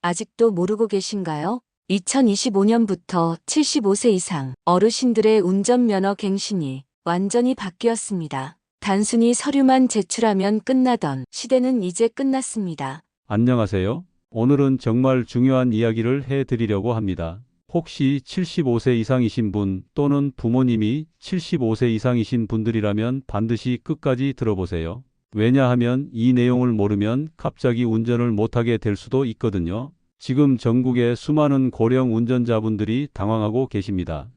아직도 모르고 계신가요? 2025년부터 75세 이상 어르신들의 운전면허 갱신이 완전히 바뀌었습니다. 단순히 서류만 제출하면 끝나던 시대는 이제 끝났습니다. 안녕하세요. 오늘은 정말 중요한 이야기를 해드리려고 합니다. 혹시 75세 이상이신 분 또는 부모님이 75세 이상이신 분들이라면 반드시 끝까지 들어보세요. 왜냐하면 이 내용을 모르면 갑자기 운전을 못하게 될 수도 있거든요. 지금 전국의 수많은 고령 운전자분들이 당황하고 계십니다.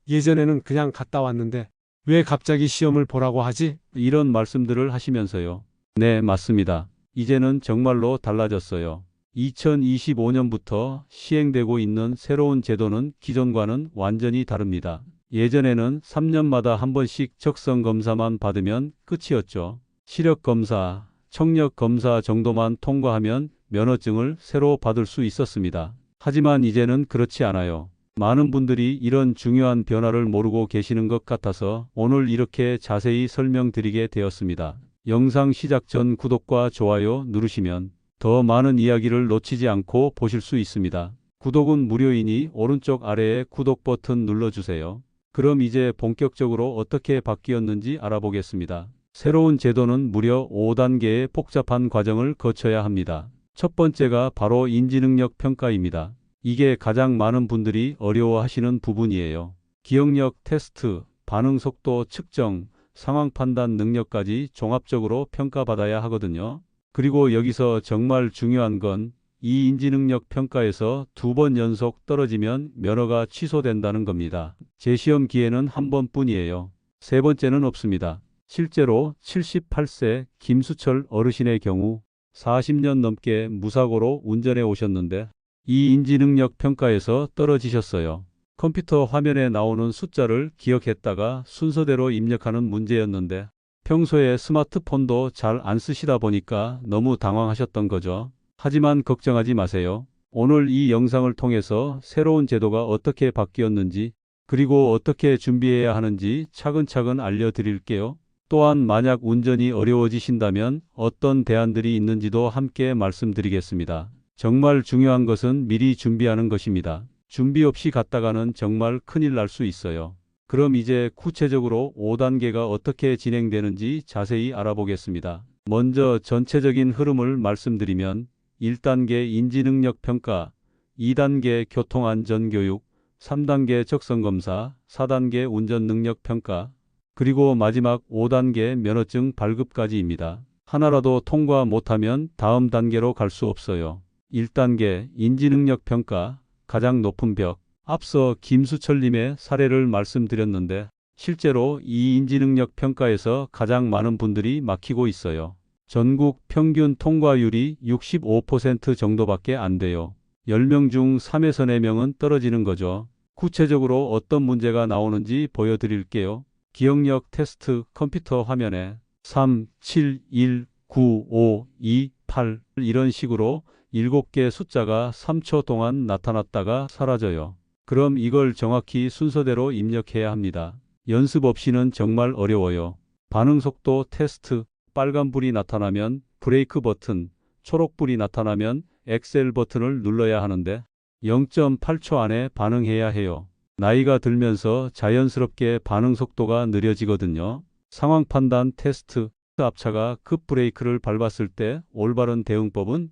예전에는 그냥 갔다 왔는데 왜 갑자기 시험을 보라고 하지? 이런 말씀들을 하시면서요. 네, 맞습니다. 이제는 정말로 달라졌어요. 2025년부터 시행되고 있는 새로운 제도는 기존과는 완전히 다릅니다. 예전에는 3년마다 한 번씩 적성 검사만 받으면 끝이었죠. 시력 검사, 청력 검사 정도만 통과하면 면허증을 새로 받을 수 있었습니다. 하지만 이제는 그렇지 않아요. 많은 분들이 이런 중요한 변화를 모르고 계시는 것 같아서 오늘 이렇게 자세히 설명드리게 되었습니다. 영상 시작 전 구독과 좋아요 누르시면 더 많은 이야기를 놓치지 않고 보실 수 있습니다. 구독은 무료이니 오른쪽 아래에 구독 버튼 눌러주세요. 그럼 이제 본격적으로 어떻게 바뀌었는지 알아보겠습니다. 새로운 제도는 무려 5단계의 복잡한 과정을 거쳐야 합니다. 첫 번째가 바로 인지능력 평가입니다. 이게 가장 많은 분들이 어려워하시는 부분이에요. 기억력 테스트, 반응 속도 측정, 상황 판단 능력까지 종합적으로 평가받아야 하거든요. 그리고 여기서 정말 중요한 건 이 인지능력 평가에서 2번 연속 떨어지면 면허가 취소된다는 겁니다. 재시험 기회는 한 번뿐이에요. 세 번째는 없습니다. 실제로 78세 김수철 어르신의 경우 40년 넘게 무사고로 운전해 오셨는데 이 인지능력 평가에서 떨어지셨어요. 컴퓨터 화면에 나오는 숫자를 기억했다가 순서대로 입력하는 문제였는데 평소에 스마트폰도 잘 안 쓰시다 보니까 너무 당황하셨던 거죠. 하지만 걱정하지 마세요. 오늘 이 영상을 통해서 새로운 제도가 어떻게 바뀌었는지 그리고 어떻게 준비해야 하는지 차근차근 알려드릴게요. 또한 만약 운전이 어려워지신다면 어떤 대안들이 있는지도 함께 말씀드리겠습니다. 정말 중요한 것은 미리 준비하는 것입니다. 준비 없이 갔다가는 정말 큰일 날 수 있어요. 그럼 이제 구체적으로 5단계가 어떻게 진행되는지 자세히 알아보겠습니다. 먼저 전체적인 흐름을 말씀드리면 1단계 인지능력 평가, 2단계 교통안전교육, 3단계 적성검사, 4단계 운전능력 평가, 그리고 마지막 5단계 면허증 발급까지입니다. 하나라도 통과 못하면 다음 단계로 갈 수 없어요. 1단계 인지능력 평가, 가장 높은 벽. 앞서 김수철님의 사례를 말씀드렸는데 실제로 이 인지능력 평가에서 가장 많은 분들이 막히고 있어요. 전국 평균 통과율이 65% 정도밖에 안 돼요. 10명 중 3에서 4명은 떨어지는 거죠. 구체적으로 어떤 문제가 나오는지 보여드릴게요. 기억력 테스트 컴퓨터 화면에 3, 7, 1, 9, 5, 2, 8 이런 식으로 7개 숫자가 3초 동안 나타났다가 사라져요. 그럼 이걸 정확히 순서대로 입력해야 합니다. 연습 없이는 정말 어려워요. 반응 속도 테스트, 빨간불이 나타나면 브레이크 버튼, 초록불이 나타나면 엑셀 버튼을 눌러야 하는데 0.8초 안에 반응해야 해요. 나이가 들면서 자연스럽게 반응 속도가 느려지거든요. 상황 판단 테스트, 앞차가 급 브레이크를 밟았을 때 올바른 대응법은?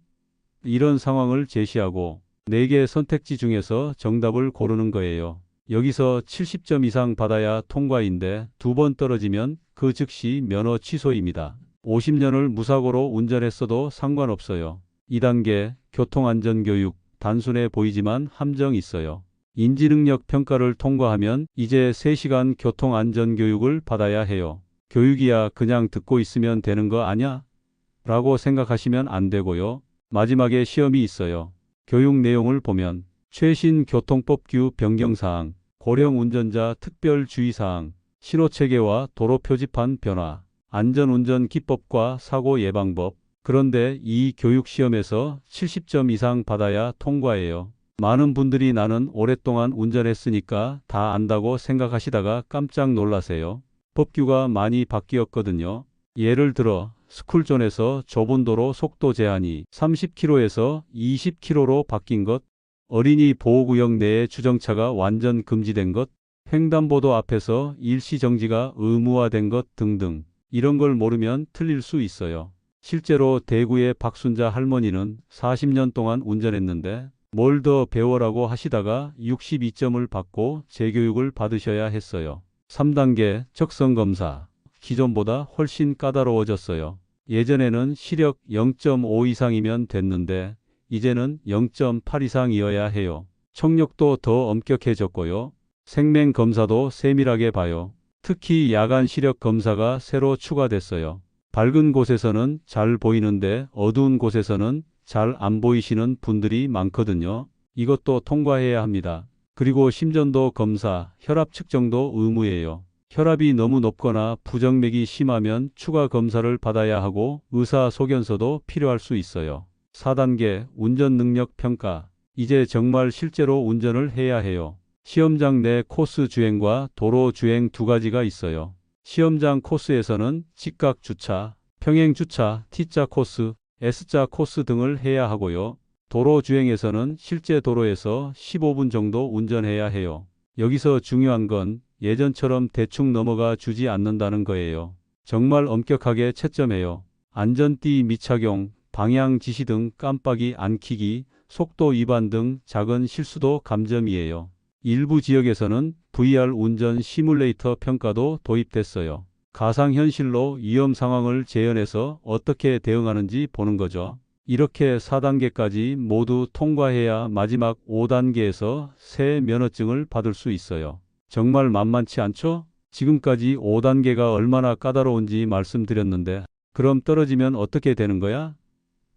이런 상황을 제시하고 4개 선택지 중에서 정답을 고르는 거예요. 여기서 70점 이상 받아야 통과인데 2번 떨어지면 그 즉시 면허 취소입니다. 50년을 무사고로 운전했어도 상관없어요. 2단계 교통안전교육, 단순해 보이지만 함정 있어요. 인지능력 평가를 통과하면 이제 3시간 교통안전교육을 받아야 해요. 교육이야 그냥 듣고 있으면 되는 거 아냐? 라고 생각하시면 안 되고요. 마지막에 시험이 있어요. 교육 내용을 보면 최신 교통법규 변경사항, 고령 운전자 특별주의사항, 신호체계와 도로표지판 변화, 안전운전 기법과 사고 예방법. 그런데 이 교육시험에서 70점 이상 받아야 통과해요. 많은 분들이 나는 오랫동안 운전했으니까 다 안다고 생각하시다가 깜짝 놀라세요. 법규가 많이 바뀌었거든요. 예를 들어 스쿨존에서 좁은 도로 속도 제한이 30km에서 20km로 바뀐 것, 어린이 보호구역 내에 주정차가 완전 금지된 것, 횡단보도 앞에서 일시 정지가 의무화된 것 등등. 이런 걸 모르면 틀릴 수 있어요. 실제로 대구의 박순자 할머니는 40년 동안 운전했는데 뭘 더 배워라고 하시다가 62점을 받고 재교육을 받으셔야 했어요. 3단계 적성검사. 기존보다 훨씬 까다로워졌어요. 예전에는 시력 0.5 이상이면 됐는데 이제는 0.8 이상이어야 해요. 청력도 더 엄격해졌고요. 생명 검사도 세밀하게 봐요. 특히 야간 시력 검사가 새로 추가됐어요. 밝은 곳에서는 잘 보이는데 어두운 곳에서는 잘 안 보이시는 분들이 많거든요. 이것도 통과해야 합니다. 그리고 심전도 검사, 혈압 측정도 의무예요. 혈압이 너무 높거나 부정맥이 심하면 추가 검사를 받아야 하고 의사소견서도 필요할 수 있어요. 4단계 운전 능력 평가. 이제 정말 실제로 운전을 해야 해요. 시험장 내 코스 주행과 도로 주행 두 가지가 있어요. 시험장 코스에서는 직각 주차, 평행 주차, T자 코스, S자 코스 등을 해야 하고요. 도로 주행에서는 실제 도로에서 15분 정도 운전해야 해요. 여기서 중요한 건 예전처럼 대충 넘어가 주지 않는다는 거예요. 정말 엄격하게 채점해요. 안전띠 미착용, 방향 지시 등 깜빡이 안 켜기, 속도 위반 등 작은 실수도 감점이에요. 일부 지역에서는 VR 운전 시뮬레이터 평가도 도입됐어요. 가상현실로 위험 상황을 재현해서 어떻게 대응하는지 보는 거죠. 이렇게 4단계까지 모두 통과해야 마지막 5단계에서 새 면허증을 받을 수 있어요. 정말 만만치 않죠? 지금까지 5단계가 얼마나 까다로운지 말씀드렸는데 그럼 떨어지면 어떻게 되는 거야?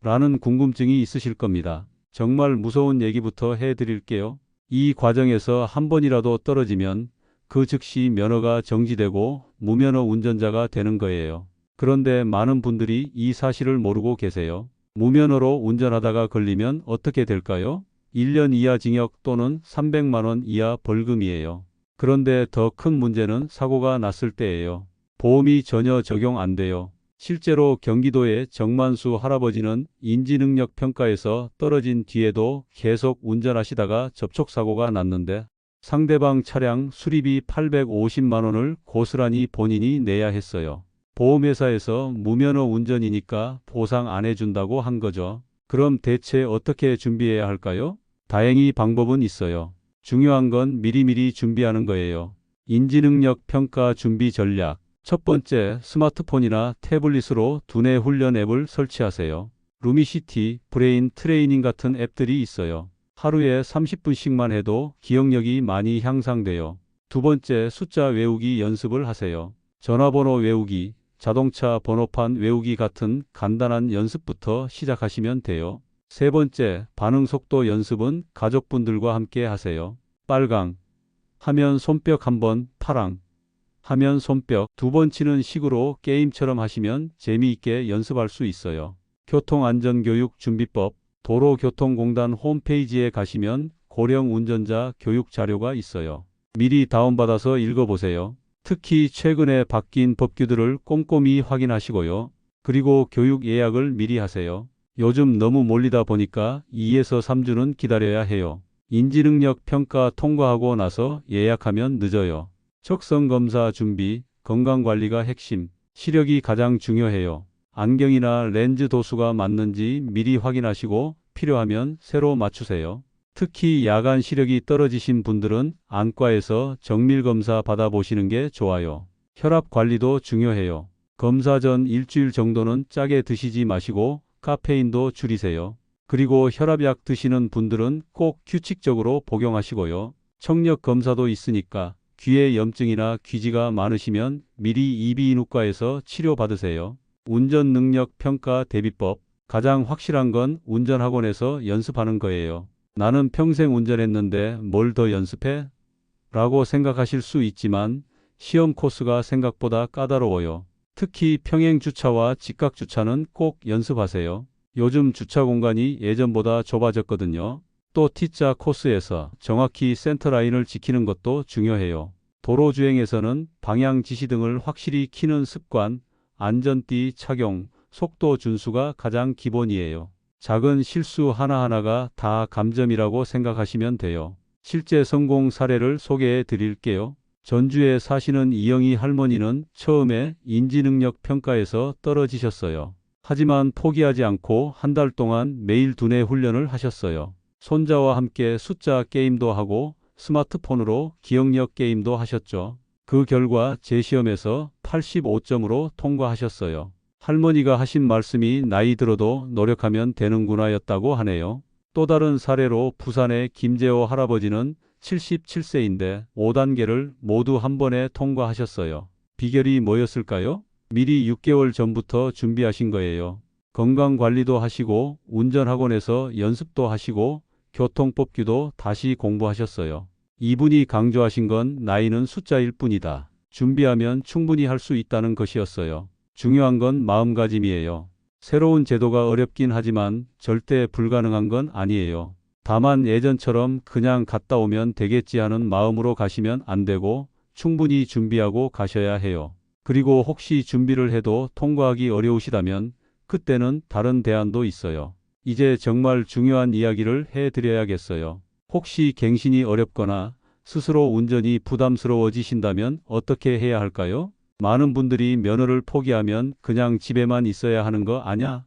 라는 궁금증이 있으실 겁니다. 정말 무서운 얘기부터 해드릴게요. 이 과정에서 한 번이라도 떨어지면 그 즉시 면허가 정지되고 무면허 운전자가 되는 거예요. 그런데 많은 분들이 이 사실을 모르고 계세요. 무면허로 운전하다가 걸리면 어떻게 될까요? 1년 이하 징역 또는 300만 원 이하 벌금이에요. 그런데 더 큰 문제는 사고가 났을 때예요. 보험이 전혀 적용 안 돼요. 실제로 경기도의 정만수 할아버지는 인지능력 평가에서 떨어진 뒤에도 계속 운전하시다가 접촉사고가 났는데 상대방 차량 수리비 850만 원을 고스란히 본인이 내야 했어요. 보험회사에서 무면허 운전이니까 보상 안 해준다고 한 거죠. 그럼 대체 어떻게 준비해야 할까요? 다행히 방법은 있어요. 중요한 건 미리미리 준비하는 거예요. 인지능력 평가 준비 전략. 첫 번째, 스마트폰이나 태블릿으로 두뇌 훈련 앱을 설치하세요. 루미시티, 브레인 트레이닝 같은 앱들이 있어요. 하루에 30분씩만 해도 기억력이 많이 향상돼요. 두 번째, 숫자 외우기 연습을 하세요. 전화번호 외우기, 자동차 번호판 외우기 같은 간단한 연습부터 시작하시면 돼요. 세 번째, 반응 속도 연습은 가족분들과 함께 하세요. 빨강 하면 손뼉 한 번, 파랑 하면 손뼉 두 번 치는 식으로 게임처럼 하시면 재미있게 연습할 수 있어요. 교통안전교육 준비법. 도로교통공단 홈페이지에 가시면 고령 운전자 교육 자료가 있어요. 미리 다운받아서 읽어보세요. 특히 최근에 바뀐 법규들을 꼼꼼히 확인하시고요. 그리고 교육 예약을 미리 하세요. 요즘 너무 몰리다 보니까 2에서 3주는 기다려야 해요. 인지능력 평가 통과하고 나서 예약하면 늦어요. 적성검사 준비, 건강관리가 핵심, 시력이 가장 중요해요. 안경이나 렌즈 도수가 맞는지 미리 확인하시고 필요하면 새로 맞추세요. 특히 야간 시력이 떨어지신 분들은 안과에서 정밀검사 받아보시는 게 좋아요. 혈압 관리도 중요해요. 검사 전 일주일 정도는 짜게 드시지 마시고 카페인도 줄이세요. 그리고 혈압약 드시는 분들은 꼭 규칙적으로 복용하시고요. 청력 검사도 있으니까 귀에 염증이나 귀지가 많으시면 미리 이비인후과에서 치료받으세요. 운전 능력 평가 대비법. 가장 확실한 건 운전학원에서 연습하는 거예요. 나는 평생 운전했는데 뭘 더 연습해? 라고 생각하실 수 있지만 시험 코스가 생각보다 까다로워요. 특히 평행 주차와 직각 주차는 꼭 연습하세요. 요즘 주차 공간이 예전보다 좁아졌거든요. 또 T자 코스에서 정확히 센터라인을 지키는 것도 중요해요. 도로 주행에서는 방향 지시 등을 확실히 켜는 습관, 안전띠 착용, 속도 준수가 가장 기본이에요. 작은 실수 하나하나가 다 감점이라고 생각하시면 돼요. 실제 성공 사례를 소개해 드릴게요. 전주에 사시는 이영희 할머니는 처음에 인지능력 평가에서 떨어지셨어요. 하지만 포기하지 않고 한 달 동안 매일 두뇌 훈련을 하셨어요. 손자와 함께 숫자 게임도 하고 스마트폰으로 기억력 게임도 하셨죠. 그 결과 재시험에서 85점으로 통과하셨어요. 할머니가 하신 말씀이 나이 들어도 노력하면 되는구나 였다고 하네요. 또 다른 사례로 부산의 김재호 할아버지는 77세인데 5단계를 모두 한 번에 통과하셨어요. 비결이 뭐였을까요? 미리 6개월 전부터 준비하신 거예요. 건강관리도 하시고 운전학원에서 연습도 하시고 교통법규도 다시 공부하셨어요. 이분이 강조하신 건 나이는 숫자일 뿐이다. 준비하면 충분히 할 수 있다는 것이었어요. 중요한 건 마음가짐이에요. 새로운 제도가 어렵긴 하지만 절대 불가능한 건 아니에요. 다만 예전처럼 그냥 갔다 오면 되겠지 하는 마음으로 가시면 안 되고 충분히 준비하고 가셔야 해요. 그리고 혹시 준비를 해도 통과하기 어려우시다면 그때는 다른 대안도 있어요. 이제 정말 중요한 이야기를 해드려야겠어요. 혹시 갱신이 어렵거나 스스로 운전이 부담스러워지신다면 어떻게 해야 할까요? 많은 분들이 면허를 포기하면 그냥 집에만 있어야 하는 거 아냐?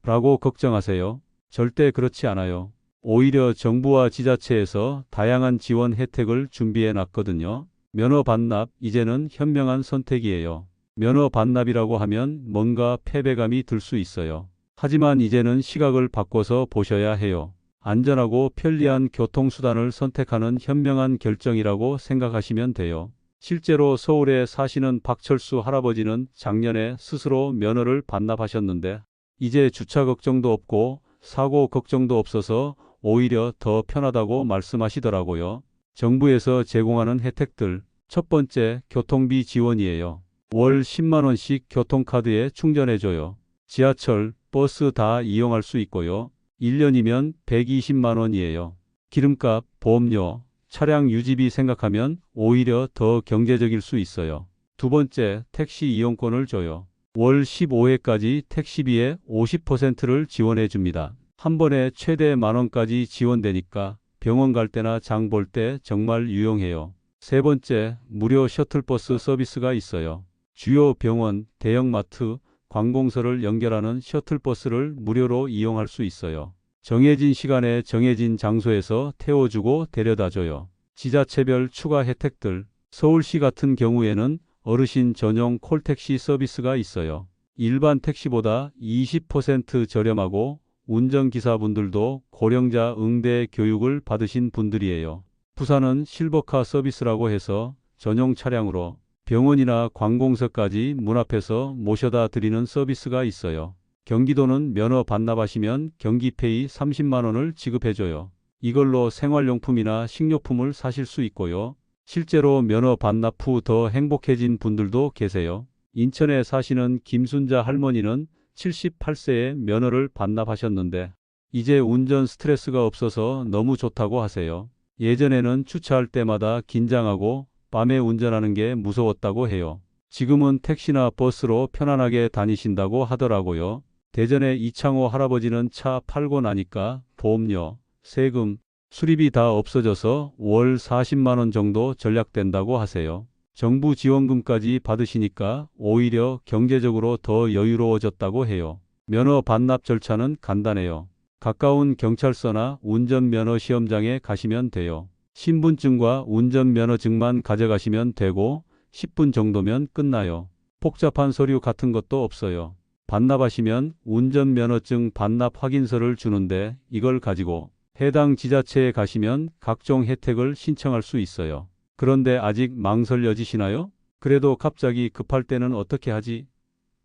라고 걱정하세요. 절대 그렇지 않아요. 오히려 정부와 지자체에서 다양한 지원 혜택을 준비해 놨거든요. 면허 반납, 이제는 현명한 선택이에요. 면허 반납이라고 하면 뭔가 패배감이 들 수 있어요. 하지만 이제는 시각을 바꿔서 보셔야 해요. 안전하고 편리한 교통수단을 선택하는 현명한 결정이라고 생각하시면 돼요. 실제로 서울에 사시는 박철수 할아버지는 작년에 스스로 면허를 반납하셨는데 이제 주차 걱정도 없고 사고 걱정도 없어서 오히려 더 편하다고 말씀하시더라고요. 정부에서 제공하는 혜택들, 첫 번째 교통비 지원이에요. 월 10만 원씩 교통카드에 충전해줘요. 지하철, 버스 다 이용할 수 있고요. 1년이면 120만 원이에요. 기름값, 보험료, 차량 유지비 생각하면 오히려 더 경제적일 수 있어요. 두 번째, 택시 이용권을 줘요. 월 15회까지 택시비의 50%를 지원해 줍니다. 한 번에 최대 만 원까지 지원되니까 병원 갈 때나 장 볼 때 정말 유용해요. 세 번째, 무료 셔틀버스 서비스가 있어요. 주요 병원, 대형마트, 관공서를 연결하는 셔틀버스를 무료로 이용할 수 있어요. 정해진 시간에 정해진 장소에서 태워주고 데려다줘요. 지자체별 추가 혜택들, 서울시 같은 경우에는 어르신 전용 콜택시 서비스가 있어요. 일반 택시보다 20% 저렴하고 운전기사분들도 고령자 응대 교육을 받으신 분들이에요. 부산은 실버카 서비스라고 해서 전용 차량으로 병원이나 관공서까지 문 앞에서 모셔다 드리는 서비스가 있어요. 경기도는 면허 반납하시면 경기페이 30만 원을 지급해줘요. 이걸로 생활용품이나 식료품을 사실 수 있고요. 실제로 면허 반납 후 더 행복해진 분들도 계세요. 인천에 사시는 김순자 할머니는 78세에 면허를 반납하셨는데 이제 운전 스트레스가 없어서 너무 좋다고 하세요. 예전에는 주차할 때마다 긴장하고 밤에 운전하는 게 무서웠다고 해요. 지금은 택시나 버스로 편안하게 다니신다고 하더라고요. 대전의 이창호 할아버지는 차 팔고 나니까 보험료, 세금, 수리비 다 없어져서 월 40만 원 정도 절약된다고 하세요. 정부 지원금까지 받으시니까 오히려 경제적으로 더 여유로워졌다고 해요. 면허 반납 절차는 간단해요. 가까운 경찰서나 운전면허 시험장에 가시면 돼요. 신분증과 운전면허증만 가져가시면 되고 10분 정도면 끝나요. 복잡한 서류 같은 것도 없어요. 반납하시면 운전면허증 반납 확인서를 주는데 이걸 가지고 해당 지자체에 가시면 각종 혜택을 신청할 수 있어요. 그런데 아직 망설여지시나요? 그래도 갑자기 급할 때는 어떻게 하지?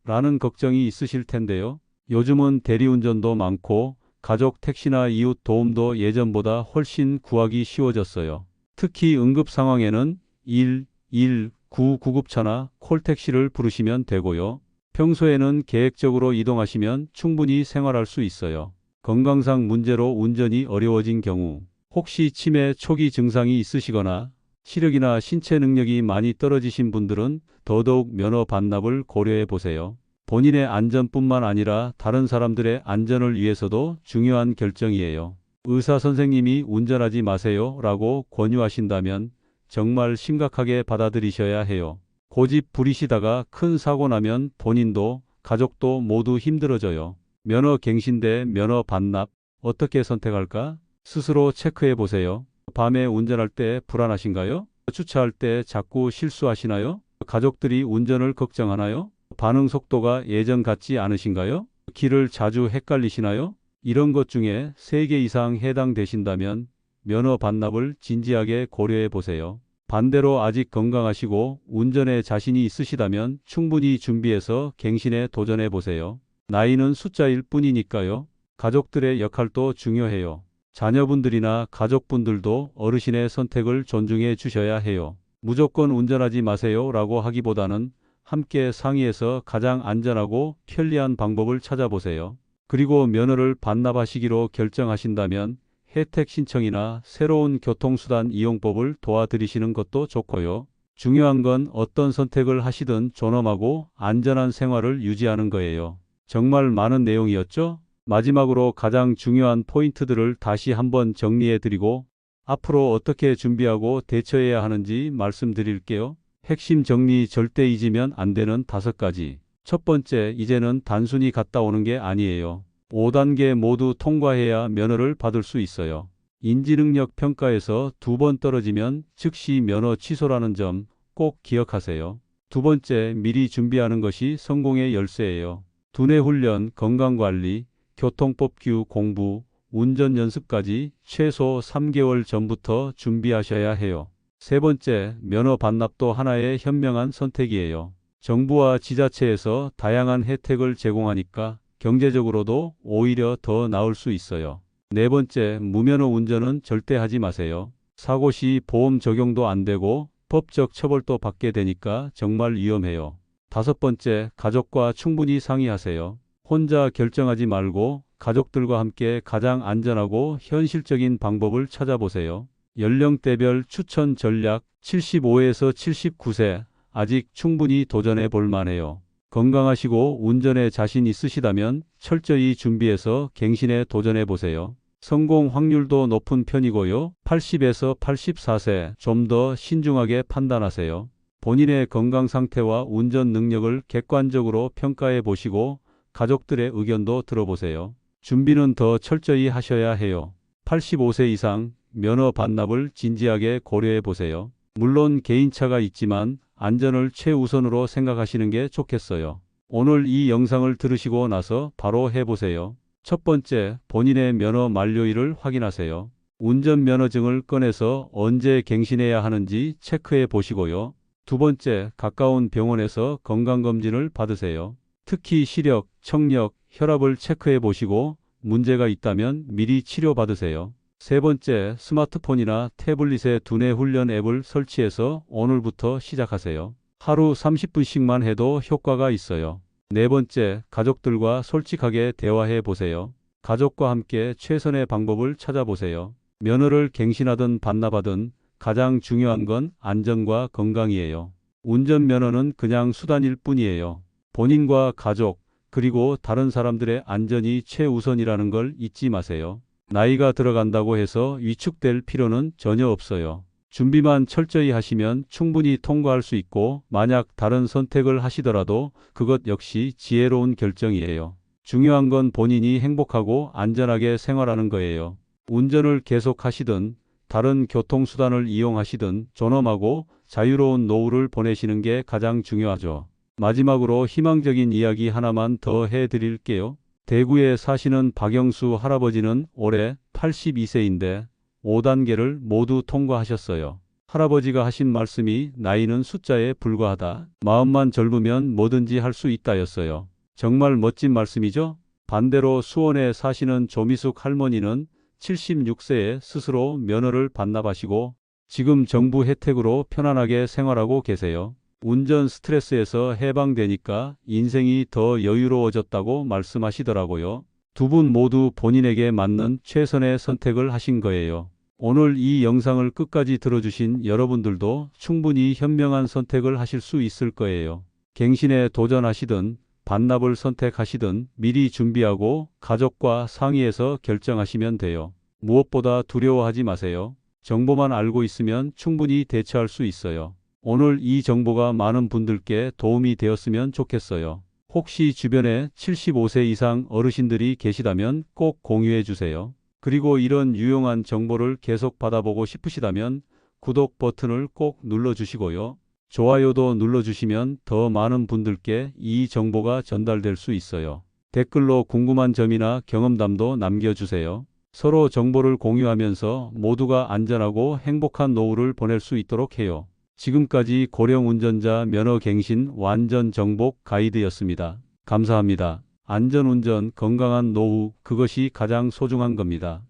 라는 걱정이 있으실 텐데요. 요즘은 대리운전도 많고 가족 택시나 이웃 도움도 예전보다 훨씬 구하기 쉬워졌어요. 특히 응급 상황에는 119 구급차나 콜택시를 부르시면 되고요. 평소에는 계획적으로 이동하시면 충분히 생활할 수 있어요. 건강상 문제로 운전이 어려워진 경우, 혹시 치매 초기 증상이 있으시거나 시력이나 신체 능력이 많이 떨어지신 분들은 더더욱 면허 반납을 고려해 보세요. 본인의 안전뿐만 아니라 다른 사람들의 안전을 위해서도 중요한 결정이에요. 의사 선생님이 운전하지 마세요 라고 권유하신다면 정말 심각하게 받아들이셔야 해요. 고집 부리시다가 큰 사고 나면 본인도 가족도 모두 힘들어져요. 면허 갱신 대 면허 반납 어떻게 선택할까? 스스로 체크해 보세요. 밤에 운전할 때 불안하신가요? 주차할 때 자꾸 실수하시나요? 가족들이 운전을 걱정하나요? 반응 속도가 예전 같지 않으신가요? 길을 자주 헷갈리시나요? 이런 것 중에 3개 이상 해당되신다면 면허 반납을 진지하게 고려해 보세요. 반대로 아직 건강하시고 운전에 자신이 있으시다면 충분히 준비해서 갱신에 도전해 보세요. 나이는 숫자일 뿐이니까요. 가족들의 역할도 중요해요. 자녀분들이나 가족분들도 어르신의 선택을 존중해 주셔야 해요. 무조건 운전하지 마세요 라고 하기보다는 함께 상의해서 가장 안전하고 편리한 방법을 찾아보세요. 그리고 면허를 반납하시기로 결정하신다면 혜택 신청이나 새로운 교통수단 이용법을 도와드리시는 것도 좋고요. 중요한 건 어떤 선택을 하시든 존엄하고 안전한 생활을 유지하는 거예요. 정말 많은 내용이었죠? 마지막으로 가장 중요한 포인트들을 다시 한번 정리해 드리고 앞으로 어떻게 준비하고 대처해야 하는지 말씀드릴게요. 핵심 정리 절대 잊으면 안 되는 5가지. 첫 번째, 이제는 단순히 갔다 오는 게 아니에요. 5단계 모두 통과해야 면허를 받을 수 있어요. 인지능력 평가에서 2번 떨어지면 즉시 면허 취소라는 점 꼭 기억하세요. 두 번째, 미리 준비하는 것이 성공의 열쇠예요. 두뇌 훈련, 건강관리, 교통법 규 공부, 운전 연습까지 최소 3개월 전부터 준비하셔야 해요. 세 번째, 면허 반납도 하나의 현명한 선택이에요. 정부와 지자체에서 다양한 혜택을 제공하니까 경제적으로도 오히려 더 나을 수 있어요. 네 번째, 무면허 운전은 절대 하지 마세요. 사고 시 보험 적용도 안 되고 법적 처벌도 받게 되니까 정말 위험해요. 다섯 번째, 가족과 충분히 상의하세요. 혼자 결정하지 말고 가족들과 함께 가장 안전하고 현실적인 방법을 찾아보세요. 연령대별 추천 전략 75에서 79세 아직 충분히 도전해 볼 만해요. 건강하시고 운전에 자신 있으시다면 철저히 준비해서 갱신에 도전해 보세요. 성공 확률도 높은 편이고요. 80에서 84세 좀 더 신중하게 판단하세요. 본인의 건강 상태와 운전 능력을 객관적으로 평가해 보시고 가족들의 의견도 들어보세요. 준비는 더 철저히 하셔야 해요. 85세 이상 면허 반납을 진지하게 고려해 보세요. 물론 개인차가 있지만 안전을 최우선으로 생각하시는 게 좋겠어요. 오늘 이 영상을 들으시고 나서 바로 해보세요. 첫 번째, 본인의 면허 만료일을 확인하세요. 운전면허증을 꺼내서 언제 갱신해야 하는지 체크해 보시고요. 두 번째, 가까운 병원에서 건강검진을 받으세요. 특히 시력, 청력, 혈압을 체크해 보시고 문제가 있다면 미리 치료받으세요. 세 번째, 스마트폰이나 태블릿에 두뇌 훈련 앱을 설치해서 오늘부터 시작하세요. 하루 30분씩만 해도 효과가 있어요. 네 번째, 가족들과 솔직하게 대화해 보세요. 가족과 함께 최선의 방법을 찾아보세요. 면허를 갱신하든 반납하든 가장 중요한 건 안전과 건강이에요. 운전면허는 그냥 수단일 뿐이에요. 본인과 가족, 그리고 다른 사람들의 안전이 최우선이라는 걸 잊지 마세요. 나이가 들어간다고 해서 위축될 필요는 전혀 없어요. 준비만 철저히 하시면 충분히 통과할 수 있고 만약 다른 선택을 하시더라도 그것 역시 지혜로운 결정이에요. 중요한 건 본인이 행복하고 안전하게 생활하는 거예요. 운전을 계속 하시든 다른 교통수단을 이용하시든 존엄하고 자유로운 노후를 보내시는 게 가장 중요하죠. 마지막으로 희망적인 이야기 하나만 더 해드릴게요. 대구에 사시는 박영수 할아버지는 올해 82세인데 5단계를 모두 통과하셨어요. 할아버지가 하신 말씀이 나이는 숫자에 불과하다. 마음만 젊으면 뭐든지 할 수 있다였어요. 정말 멋진 말씀이죠? 반대로 수원에 사시는 조미숙 할머니는 76세에 스스로 면허를 반납하시고 지금 정부 혜택으로 편안하게 생활하고 계세요. 운전 스트레스에서 해방되니까 인생이 더 여유로워졌다고 말씀하시더라고요. 두 분 모두 본인에게 맞는 최선의 선택을 하신 거예요. 오늘 이 영상을 끝까지 들어주신 여러분들도 충분히 현명한 선택을 하실 수 있을 거예요. 갱신에 도전하시든 반납을 선택하시든 미리 준비하고 가족과 상의해서 결정하시면 돼요. 무엇보다 두려워하지 마세요. 정보만 알고 있으면 충분히 대처할 수 있어요. 오늘 이 정보가 많은 분들께 도움이 되었으면 좋겠어요. 혹시 주변에 75세 이상 어르신들이 계시다면 꼭 공유해 주세요. 그리고 이런 유용한 정보를 계속 받아보고 싶으시다면 구독 버튼을 꼭 눌러주시고요. 좋아요도 눌러주시면 더 많은 분들께 이 정보가 전달될 수 있어요. 댓글로 궁금한 점이나 경험담도 남겨주세요. 서로 정보를 공유하면서 모두가 안전하고 행복한 노후를 보낼 수 있도록 해요. 지금까지 고령 운전자 면허갱신 완전 정복 가이드였습니다. 감사합니다. 안전운전, 건강한 노후, 그것이 가장 소중한 겁니다.